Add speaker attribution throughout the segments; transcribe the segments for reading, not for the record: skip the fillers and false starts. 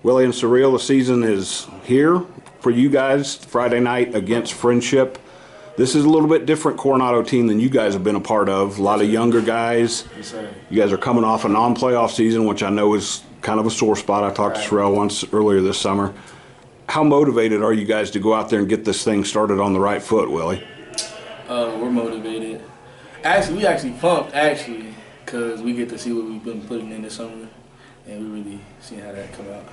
Speaker 1: Willie and Surreal, the season is here for you guys. Friday night against Friendship. This is a little bit different Coronado team than you guys have been a part of. A lot of younger guys.
Speaker 2: Yes, sir.
Speaker 1: You guys are coming off a non-playoff season, which I know is kind of a sore spot. I talked to Surreal once earlier this summer. How motivated are you guys to go out there and get this thing started on the right foot, Willie?
Speaker 2: We're motivated. We actually pumped, because we get to see what we've been putting in this summer, and we really see how that come out.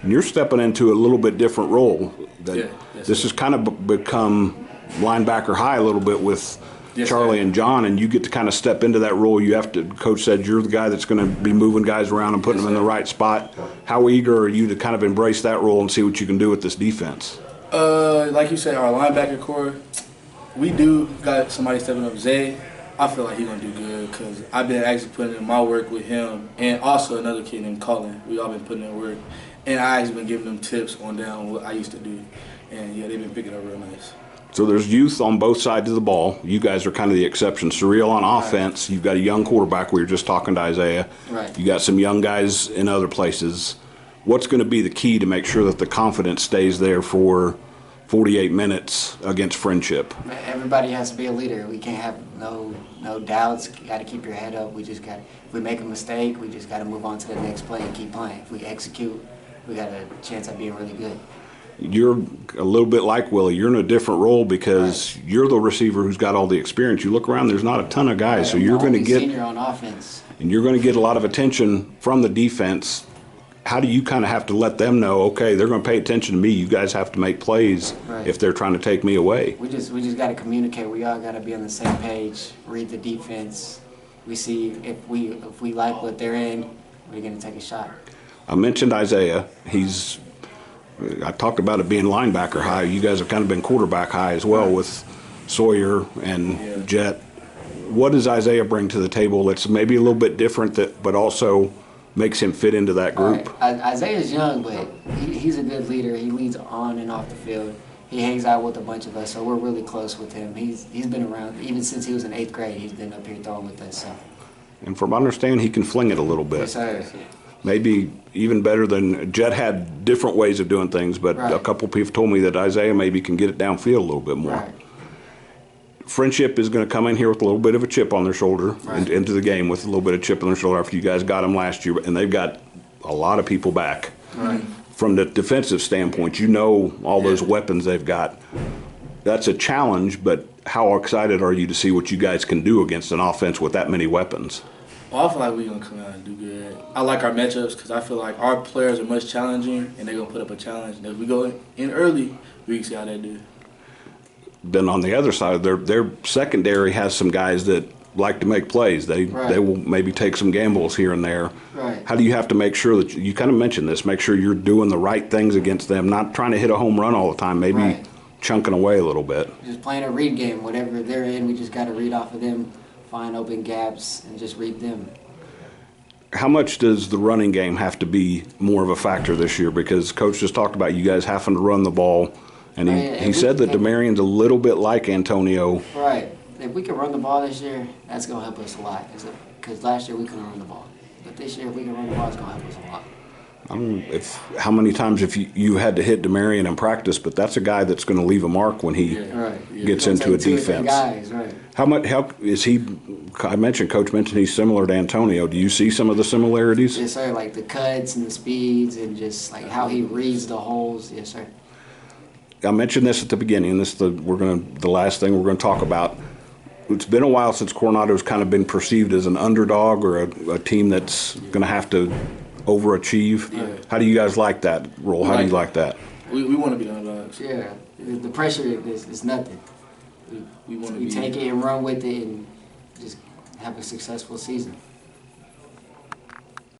Speaker 1: And you're stepping into a little bit different role.
Speaker 2: Yes,
Speaker 1: this has kind of become linebacker high a little bit with Charlie and John, and you get to kind of step into that role. You have to. Coach said you're the guy that's going to be moving guys around and putting them in the right spot. How eager are you to kind of embrace that role and see what you can do with this defense?
Speaker 2: Like you said, our linebacker core, we do got somebody stepping up. Zay, I feel like he's gonna do good because I've been actually putting in my work with him, and also another kid named Colin. We all been putting in work, and I actually been giving them tips on down what I used to do, and yeah, they've been picking up real nice.
Speaker 1: So there's youth on both sides of the ball. You guys are kind of the exception. Surreal on offense. You've got a young quarterback. We were just talking to Isaiah.
Speaker 2: Right.
Speaker 1: You got some young guys in other places. What's going to be the key to make sure that the confidence stays there for 48 minutes against Friendship?
Speaker 3: Everybody has to be a leader. We can't have no doubts. You got to keep your head up. We just got. If we make a mistake, we just got to move on to the next play and keep playing. If we execute, we got a chance at being really good.
Speaker 1: You're a little bit like Willie. You're in a different role because you're the receiver who's got all the experience. You look around, there's not a ton of guys, so you're going to get
Speaker 3: senior on offense,
Speaker 1: and you're going to get a lot of attention from the defense. How do you kind of have to let them know, okay, they're going to pay attention to me. You guys have to make plays if they're trying to take me away.
Speaker 3: We just got to communicate. We all got to be on the same page. Read the defense. We see if we like what they're in, we're going to take a shot. I
Speaker 1: mentioned Isaiah. I talked about it being linebacker high. You guys have kind of been quarterback high as well with Sawyer and Jet. What does Isaiah bring to the table that's maybe a little bit different, but also makes him fit into that group?
Speaker 3: Isaiah's young, but he's a good leader. He leads on and off the field. He hangs out with a bunch of us, so we're really close with him. He's been around even since he was in 8th grade. He's been up here throwing with us. So.
Speaker 1: And from what I understand, he can fling it a little bit.
Speaker 3: Yes, sir.
Speaker 1: Maybe even better than Jet had different ways of doing things, but a couple people told me that Isaiah maybe can get it downfield a little bit more.
Speaker 3: Right.
Speaker 1: Friendship is going to come in here with a little bit of a chip on their shoulder into the game with a little bit of chip on their shoulder after you guys got them last year, and they've got a lot of people back.
Speaker 3: Right.
Speaker 1: From the defensive standpoint, you know all those weapons they've got. That's a challenge, but how excited are you to see what you guys can do against an offense with that many weapons?
Speaker 2: Well, I feel like we're going to come out and do good. I like our matchups because I feel like our players are much challenging, and they're going to put up a challenge. And if we go in early, we can see how they do.
Speaker 1: Then on the other side, their secondary has some guys that like to make plays. They will maybe take some gambles here and there.
Speaker 3: Right.
Speaker 1: How do you have to make sure that you kind of mentioned this, make sure you're doing the right things against them, not trying to hit a home run all the time, maybe chunking away a little bit?
Speaker 3: Just playing a read game. Whatever they're in, we just got to read off of them, find open gaps, and just read them.
Speaker 1: How much does the running game have to be more of a factor this year? Because Coach just talked about you guys having to run the ball, and he said that DeMarion's a little bit like Antonio.
Speaker 3: Right. If we can run the ball this year, that's going to help us a lot. Because last year we couldn't run the ball. But this year, if we can run the ball, it's going to help us a lot.
Speaker 1: I don't know how many times if you had to hit DeMarion in practice, but that's a guy that's going to leave a mark when he gets into a defense. How is he? I mentioned Coach mentioned he's similar to Antonio. Do you see some of the similarities?
Speaker 3: Yes, sir. Like the cuts and the speeds and just like how he reads the holes. Yes, sir.
Speaker 1: I mentioned this at the beginning. The last thing we're going to talk about. It's been a while since Coronado's kind of been perceived as an underdog or a team that's going to have to overachieve.
Speaker 2: Yeah.
Speaker 1: How do you guys like that role? How do you like that?
Speaker 2: We want to be underdogs.
Speaker 3: Yeah, the pressure is nothing. We take it and run with it and just have a successful season.